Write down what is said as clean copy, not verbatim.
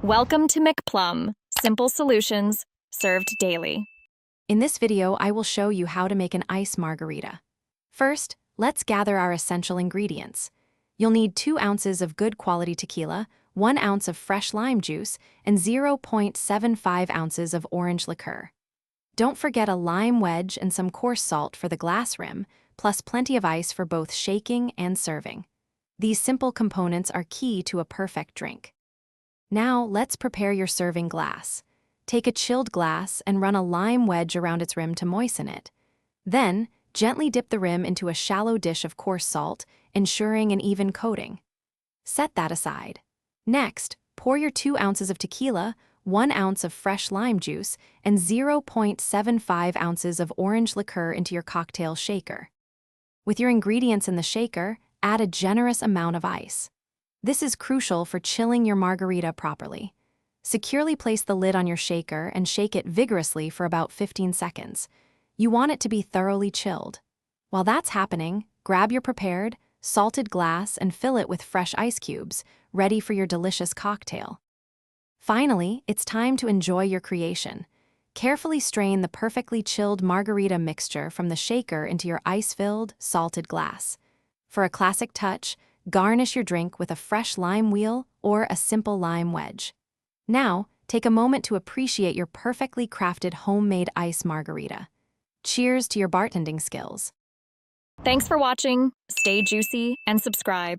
Welcome to McPlum, simple solutions served daily. In this video, I will show you how to make an ice margarita. First, let's gather our essential ingredients. You'll need 2 ounces of good quality tequila, 1 ounce of fresh lime juice, and 0.75 ounces of orange liqueur. Don't forget a lime wedge and some coarse salt for the glass rim, plus plenty of ice for both shaking and serving. These simple components are key to a perfect drink. Now, let's prepare your serving glass. Take a chilled glass and run a lime wedge around its rim to moisten it. Then, gently dip the rim into a shallow dish of coarse salt, ensuring an even coating. Set that aside. Next, pour your 2 ounces of tequila, 1 ounce of fresh lime juice, and 0.75 ounces of orange liqueur into your cocktail shaker. With your ingredients in the shaker, add a generous amount of ice. This is crucial for chilling your margarita properly. Securely place the lid on your shaker and shake it vigorously for about 15 seconds. You want it to be thoroughly chilled. While that's happening, grab your prepared, salted glass and fill it with fresh ice cubes, ready for your delicious cocktail. Finally, it's time to enjoy your creation. Carefully strain the perfectly chilled margarita mixture from the shaker into your ice-filled, salted glass. For a classic touch, garnish your drink with a fresh lime wheel or a simple lime wedge. Now, take a moment to appreciate your perfectly crafted homemade ice margarita. Cheers to your bartending skills. Thanks for watching. Stay juicy and subscribe.